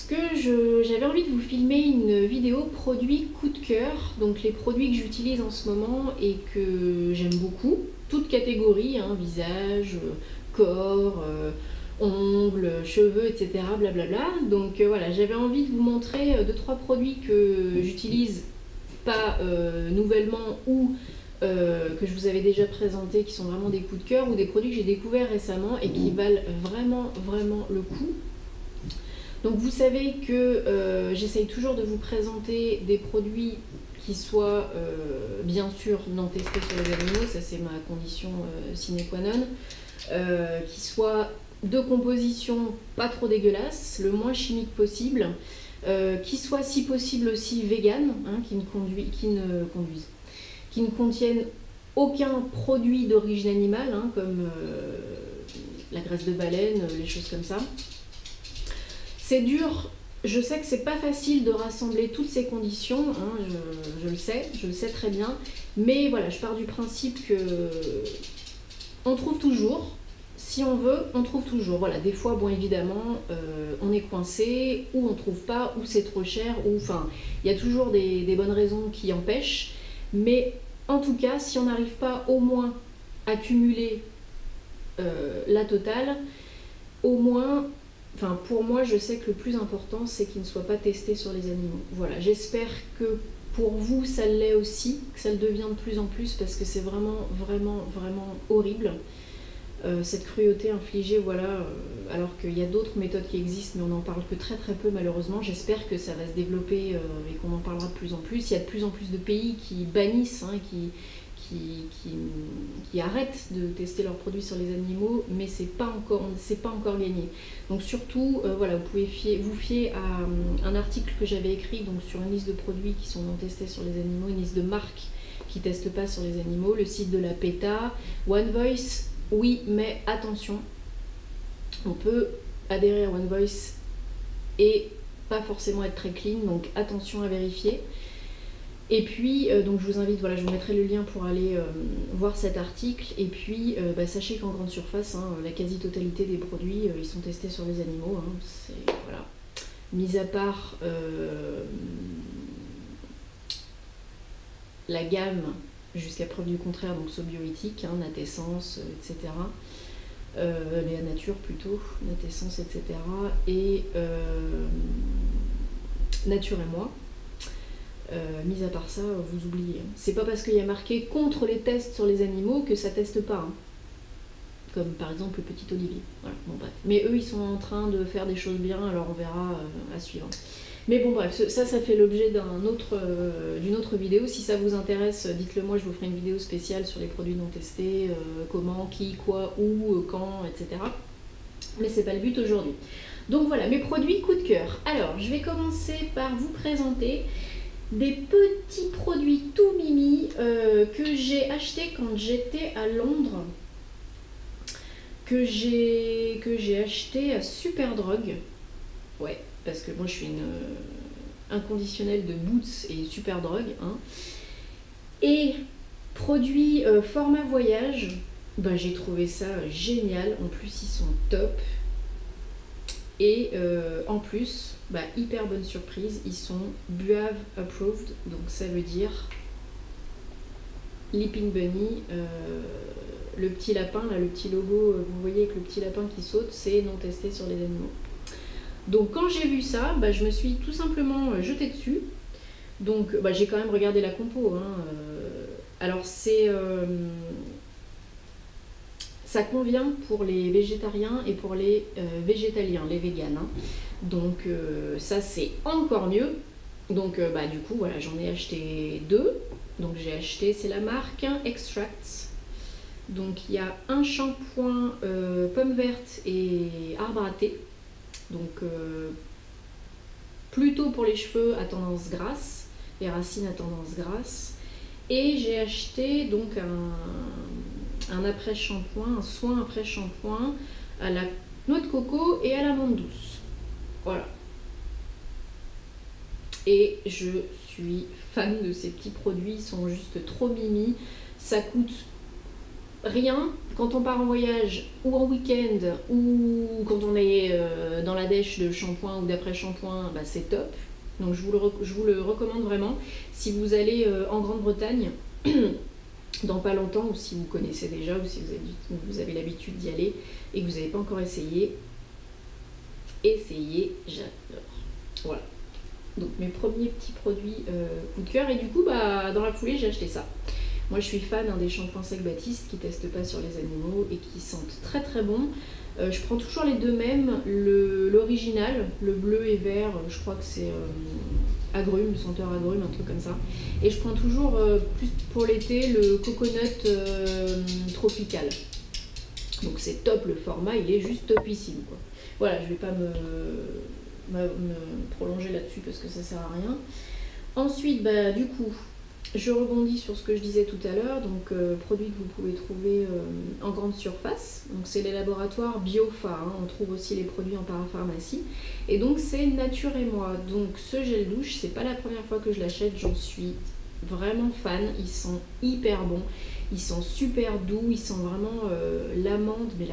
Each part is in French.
que j'avais envie de vous filmer une vidéo produit coup de cœur, donc les produits que j'utilise en ce moment et que j'aime beaucoup, toutes catégories, hein, visage, corps, ongles, cheveux, etc. blablabla. Donc voilà, j'avais envie de vous montrer 2-3 produits que j'utilise pas nouvellement ou que je vous avais déjà présentés, qui sont vraiment des coups de cœur, ou des produits que j'ai découverts récemment et qui valent vraiment le coup. Donc vous savez que j'essaye toujours de vous présenter des produits qui soient bien sûr non testés sur les animaux, ça c'est ma condition sine qua non, qui soient de composition pas trop dégueulasse, le moins chimique possible, qui soient si possible aussi vegan, hein, qui ne contiennent aucun produit d'origine animale, hein, comme la graisse de baleine, les choses comme ça. C'est dur, je sais que c'est pas facile de rassembler toutes ces conditions, hein, je le sais très bien, mais voilà, je pars du principe que on trouve toujours, si on veut, on trouve toujours. Voilà, des fois, bon évidemment, on est coincé, ou on trouve pas, ou c'est trop cher, ou enfin, il y a toujours des bonnes raisons qui empêchent, mais en tout cas, si on n'arrive pas au moins à cumuler la totale, au moins... Enfin, pour moi, je sais que le plus important, c'est qu'il ne soit pas testé sur les animaux. Voilà, j'espère que pour vous, ça l'est aussi, que ça le devient de plus en plus, parce que c'est vraiment horrible, cette cruauté infligée, voilà, alors qu'il y a d'autres méthodes qui existent, mais on n'en parle que très peu, malheureusement. J'espère que ça va se développer et qu'on en parlera de plus en plus. Il y a de plus en plus de pays qui bannissent, hein, qui arrêtent de tester leurs produits sur les animaux, mais c'est pas encore gagné. Donc surtout, voilà, vous pouvez vous fier à un article que j'avais écrit donc sur une liste de produits qui sont non testés sur les animaux, une liste de marques qui ne testent pas sur les animaux, le site de la PETA, One Voice, oui, mais attention, on peut adhérer à One Voice et pas forcément être très clean, donc attention à vérifier. Et puis, donc je vous invite, voilà, je vous mettrai le lien pour aller voir cet article. Et puis, sachez qu'en grande surface, hein, la quasi-totalité des produits, ils sont testés sur les animaux. Hein, c'est, voilà. Mis à part la gamme, jusqu'à preuve du contraire, donc Sobioéthique, hein, Natessence, etc. Léa Nature plutôt, Natessence, etc. Et Nature et moi. Mis à part ça, vous oubliez. C'est pas parce qu'il y a marqué contre les tests sur les animaux que ça teste pas. Hein. Comme par exemple le petit Olivier. Voilà, bon bref. Mais eux, ils sont en train de faire des choses bien, alors on verra à suivre. Mais bon bref, ça fait l'objet d'une autre vidéo. Si ça vous intéresse, dites-le moi, je vous ferai une vidéo spéciale sur les produits non testés, comment, qui, quoi, où, quand, etc. Mais c'est pas le but aujourd'hui. Donc voilà, mes produits coup de cœur. Alors, je vais commencer par vous présenter des petits produits tout mimi que j'ai achetés quand j'étais à Londres, que j'ai acheté à Superdrug. Ouais, parce que moi je suis une inconditionnelle de Boots et Superdrug. Hein. Et produits format voyage, j'ai trouvé ça génial. En plus, ils sont top. Et en plus, hyper bonne surprise, ils sont BUAV approved, donc ça veut dire Leaping Bunny, le petit lapin, là, le petit logo, vous voyez avec le petit lapin qui saute, c'est non testé sur les animaux. Donc quand j'ai vu ça, je me suis tout simplement jetée dessus. Donc j'ai quand même regardé la compo. Hein, alors c'est... ça convient pour les végétariens et pour les végétaliens, les véganes. Hein. Donc ça c'est encore mieux. Donc du coup voilà, j'en ai acheté 2. Donc j'ai acheté, c'est la marque Extracts. Donc il y a un shampoing pomme verte et arbre à thé. Donc plutôt pour les cheveux à tendance grasse, les racines à tendance grasse. Et j'ai acheté donc un après-shampoing, un soin après-shampoing à la noix de coco et à l'amande douce. Voilà. Et je suis fan de ces petits produits, ils sont juste trop mimi. Ça coûte rien, quand on part en voyage ou en week-end ou quand on est dans la dèche de shampoing ou d'après-shampoing, bah, c'est top. Donc je vous le recommande vraiment. Si vous allez en Grande-Bretagne, dans pas longtemps, ou si vous connaissez déjà, ou si vous avez l'habitude d'y aller et que vous n'avez pas encore essayé, essayez, j'adore. Voilà. Donc mes premiers petits produits coup de cœur, et du coup bah, dans la foulée j'ai acheté ça. Moi je suis fan des shampoings Sac Baptiste qui testent pas sur les animaux et qui sentent très très bon. Je prends toujours les deux mêmes, l'original, le bleu et vert, je crois que c'est agrumes, senteur agrumes, un truc comme ça. Et je prends toujours plus pour l'été le coconut tropical. Donc c'est top, le format il est juste topissime quoi. Voilà, je vais pas me prolonger là-dessus parce que ça sert à rien. Ensuite, bah, du coup, je rebondis sur ce que je disais tout à l'heure, donc produit que vous pouvez trouver en grande surface. Donc c'est les laboratoires Biofa, hein. On trouve aussi les produits en parapharmacie. Et donc c'est Nature et Moi. Donc ce gel douche, c'est pas la première fois que je l'achète, j'en suis vraiment fan. Ils sont hyper bons, ils sont super doux, ils sentent vraiment l'amande, mais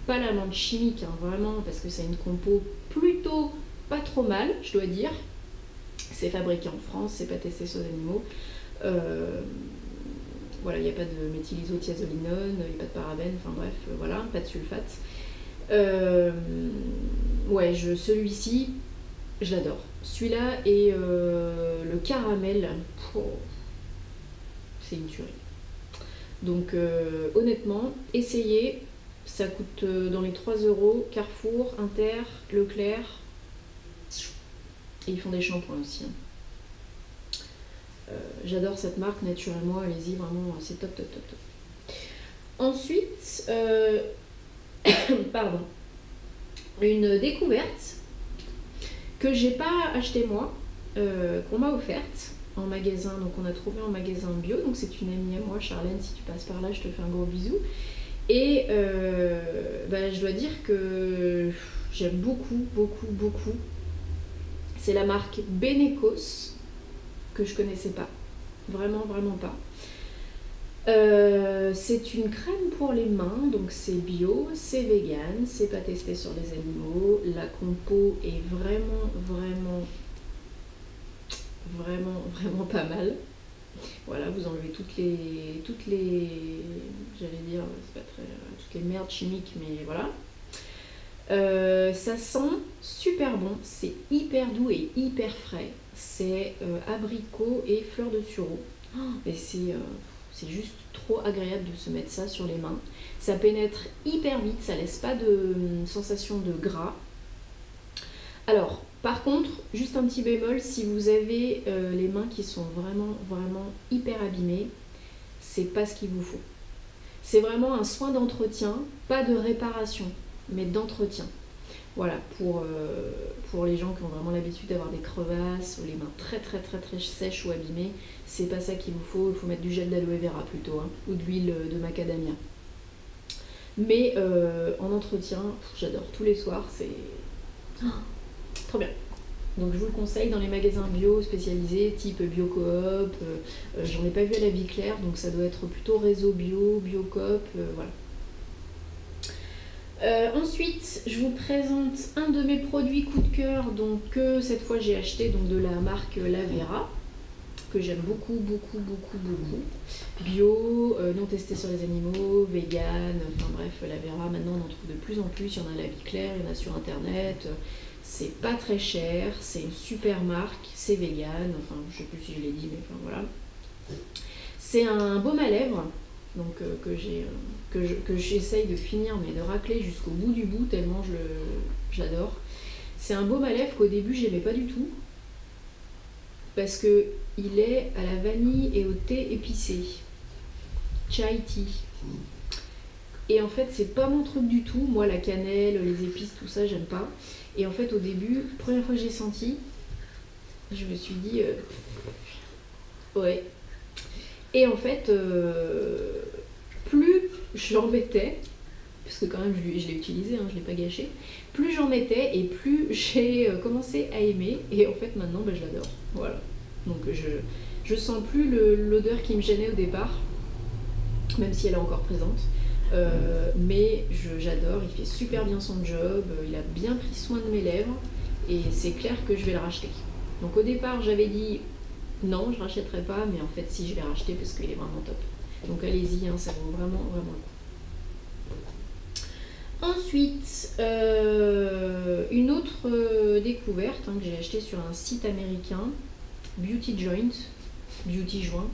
pas l'amande chimique, hein, vraiment, parce que c'est une compo plutôt pas trop mal, je dois dire. C'est fabriqué en France, c'est pas testé sur les animaux. Voilà, il n'y a pas de méthylisothiazolinone, il n'y a pas de parabènes, enfin bref, voilà, pas de sulfate. Ouais, celui-ci, je l'adore. Celui-là et le caramel, c'est une tuerie. Donc honnêtement, essayez, ça coûte dans les 3 €, Carrefour, Inter, Leclerc. Et ils font des shampoings aussi. J'adore cette marque, naturellement, allez-y, vraiment, c'est top, top, top, top. Ensuite, pardon, une découverte que j'ai pas achetée moi, qu'on m'a offerte en magasin, donc on a trouvé en magasin bio, donc c'est une amie à moi, Charlène, si tu passes par là, je te fais un gros bisou. Et bah, je dois dire que j'aime beaucoup, beaucoup, beaucoup. C'est la marque Benecos, que je connaissais pas, vraiment, vraiment pas. C'est une crème pour les mains, donc c'est bio, c'est vegan, c'est pas testé sur les animaux. La compo est vraiment, vraiment, vraiment, vraiment pas mal. Voilà, vous enlevez toutes les, j'allais dire, c'est pas très, toutes les merdes chimiques, mais voilà. Ça sent super bon, c'est hyper doux et hyper frais. C'est abricot et fleur de sureau. Et c'est juste trop agréable de se mettre ça sur les mains. Ça pénètre hyper vite, ça laisse pas de sensation de gras. Alors, par contre, juste un petit bémol, si vous avez les mains qui sont vraiment, vraiment hyper abîmées, c'est pas ce qu'il vous faut. C'est vraiment un soin d'entretien, pas de réparation, mais d'entretien. Voilà, pour les gens qui ont vraiment l'habitude d'avoir des crevasses ou les mains très très très très sèches ou abîmées, c'est pas ça qu'il vous faut. Il faut mettre du gel d'aloe vera plutôt, hein, ou de l'huile de macadamia. Mais en entretien, j'adore, tous les soirs, c'est trop bien. Donc je vous le conseille dans les magasins bio spécialisés, type Biocoop. J'en ai pas vu à la Vie Claire, donc ça doit être plutôt réseau bio, Biocoop, voilà. Ensuite, je vous présente un de mes produits coup de cœur, donc que cette fois j'ai acheté, donc de la marque Lavera, que j'aime beaucoup, beaucoup, beaucoup, beaucoup. Bio, non testé sur les animaux, vegan, enfin bref, Lavera, maintenant on en trouve de plus en plus, il y en a à la Vie Claire, il y en a sur internet. C'est pas très cher, c'est une super marque, c'est vegan, enfin je sais plus si je l'ai dit, mais enfin voilà. C'est un baume à lèvres, donc que j'essaye de finir, mais de racler jusqu'au bout du bout, tellement j'adore. C'est un baume à lèvres qu'au début j'aimais pas du tout, parce que il est à la vanille et au thé épicé, chai tea. Et en fait c'est pas mon truc du tout, moi la cannelle, les épices, tout ça j'aime pas. Et en fait au début, première fois que j'ai senti, je me suis dit ouais. Et en fait plus j'en mettais, parce que quand même je l'ai utilisé, hein, je l'ai pas gâché, plus j'en mettais et plus j'ai commencé à aimer, et en fait maintenant je l'adore, voilà. Donc je sens plus l'odeur qui me gênait au départ. même si elle est encore présente. Mais j'adore, il fait super bien son job, il a bien pris soin de mes lèvres et c'est clair que je vais le racheter. Donc au départ j'avais dit non, je rachèterai pas, mais en fait si, je vais racheter parce qu'il est vraiment top. Donc allez-y, hein, ça vaut vraiment vraiment le coup. Ensuite, une autre découverte, hein, que j'ai acheté sur un site américain, Beauty Joint, Beauty Joint.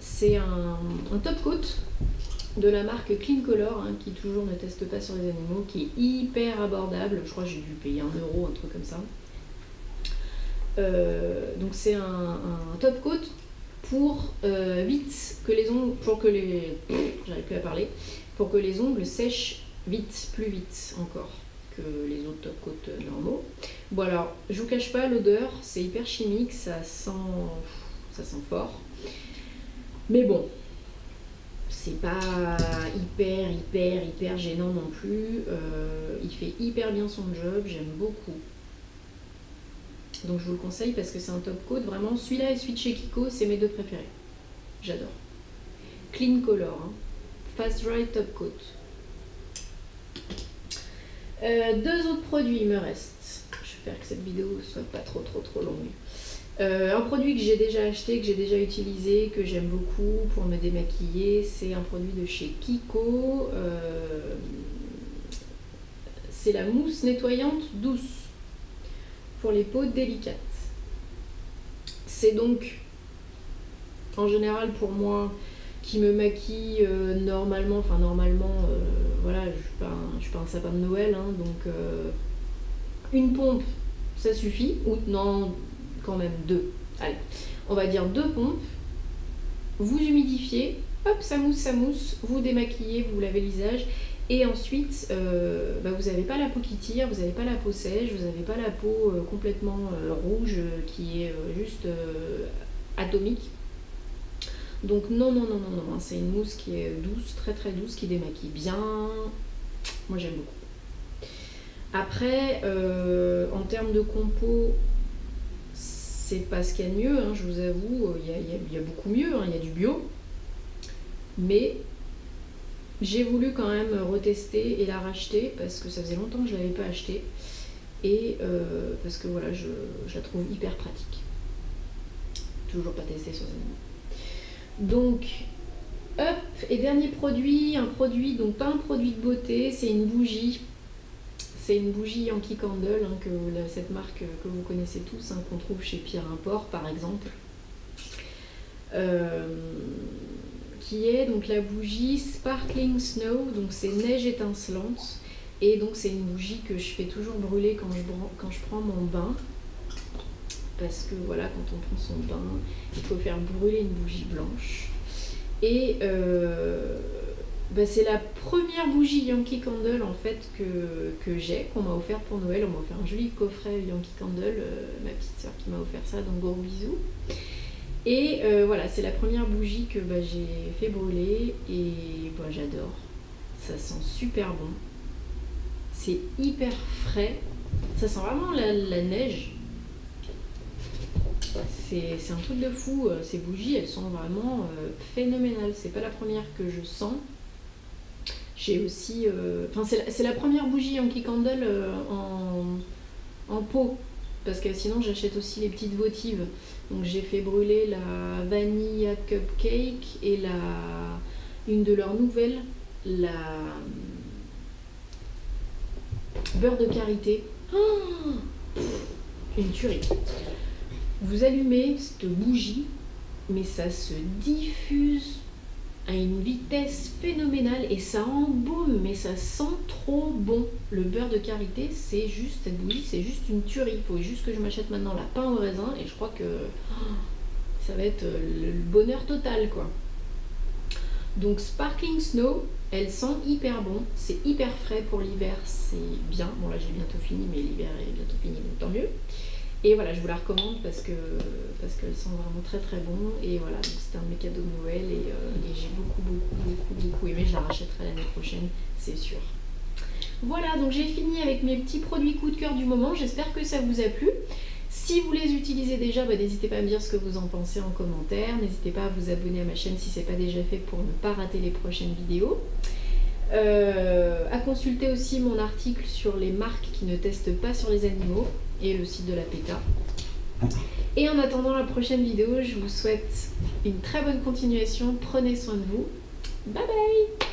C'est un top coat de la marque Clean Color, hein, qui toujours ne teste pas sur les animaux, qui est hyper abordable. Je crois que j'ai dû payer 1 euro, un truc comme ça. Donc c'est un top coat pour vite que les ongles, j'arrive plus à parler, pour que les ongles sèchent vite, plus vite encore que les autres top coats normaux. Bon alors, je vous cache pas l'odeur, c'est hyper chimique, ça sent fort. Mais bon, c'est pas hyper gênant non plus. Il fait hyper bien son job, j'aime beaucoup. Donc je vous le conseille parce que c'est un top coat, vraiment. Celui-là et celui de chez Kiko, c'est mes deux préférés. J'adore. Clean Color, hein. Fast Dry Top Coat. 2 autres produits il me reste. J'espère que cette vidéo soit pas trop longue. Un produit que j'ai déjà acheté, que j'ai déjà utilisé, que j'aime beaucoup pour me démaquiller, c'est un produit de chez Kiko. C'est la mousse nettoyante douce pour les peaux délicates. C'est donc en général pour moi qui me maquille normalement, voilà, je suis pas un sapin de Noël, hein, donc une pompe ça suffit, ou non, quand même 2. Allez, on va dire 2 pompes. Vous humidifiez, hop, ça mousse, vous démaquillez, vous lavez le visage. Et ensuite, vous n'avez pas la peau qui tire, vous n'avez pas la peau sèche, vous n'avez pas la peau complètement rouge qui est juste atomique. Donc non, hein, c'est une mousse qui est douce, très douce, qui démaquille bien. Moi j'aime beaucoup. Après, en termes de compo, c'est pas ce qu'il y a de mieux, hein, je vous avoue, il y a beaucoup mieux, hein, il y a du bio. Mais j'ai voulu quand même retester et la racheter parce que ça faisait longtemps que je ne l'avais pas achetée et parce que voilà, je la trouve hyper pratique. Toujours pas testé sur les animaux. Donc, hop, et dernier produit, donc pas un produit de beauté, c'est une bougie. C'est une bougie Yankee Candle, hein, cette marque que vous connaissez tous, hein, qu'on trouve chez Pierre Import par exemple. Qui est donc la bougie Sparkling Snow, donc c'est neige étincelante, et donc c'est une bougie que je fais toujours brûler quand je prends mon bain, parce que voilà, quand on prend son bain, il faut faire brûler une bougie blanche. Et c'est la première bougie Yankee Candle en fait que j'ai, qu'on m'a offert pour Noël. On m'a offert un joli coffret Yankee Candle, ma petite soeur qui m'a offert ça, donc gros bisous. Et voilà, c'est la première bougie que j'ai fait brûler et j'adore. Ça sent super bon. C'est hyper frais. Ça sent vraiment la neige. C'est un truc de fou. Ces bougies, elles sont vraiment phénoménales. C'est pas la première que je sens. J'ai aussi... c'est la première bougie Yankee Candle en pot. Parce que sinon j'achète aussi les petites votives. Donc j'ai fait brûler la Vanilla Cupcake et une de leurs nouvelles, la beurre de karité. Oh, une tuerie. Vous allumez cette bougie, mais ça se diffuse à une vitesse phénoménale et ça embaume, mais ça sent trop bon. Le beurre de karité, c'est juste, cette bougie, c'est juste une tuerie. Il faut juste que je m'achète maintenant la pain au raisin et je crois que ça va être le bonheur total, quoi. Donc Sparkling Snow, elle sent hyper bon, c'est hyper frais pour l'hiver, c'est bien. Bon là j'ai bientôt fini, mais l'hiver est bientôt fini, donc tant mieux. Et voilà, je vous la recommande parce qu'elle sent vraiment très bon. Et voilà, c'était un de mes cadeaux de Noël et j'ai beaucoup aimé. Je la rachèterai l'année prochaine, c'est sûr. Voilà, donc j'ai fini avec mes petits produits coup de cœur du moment. J'espère que ça vous a plu. Si vous les utilisez déjà, n'hésitez pas à me dire ce que vous en pensez en commentaire. N'hésitez pas à vous abonner à ma chaîne si ce n'est pas déjà fait pour ne pas rater les prochaines vidéos. À consulter aussi mon article sur les marques qui ne testent pas sur les animaux et le site de la PETA. Et en attendant la prochaine vidéo, je vous souhaite une très bonne continuation. Prenez soin de vous. Bye bye!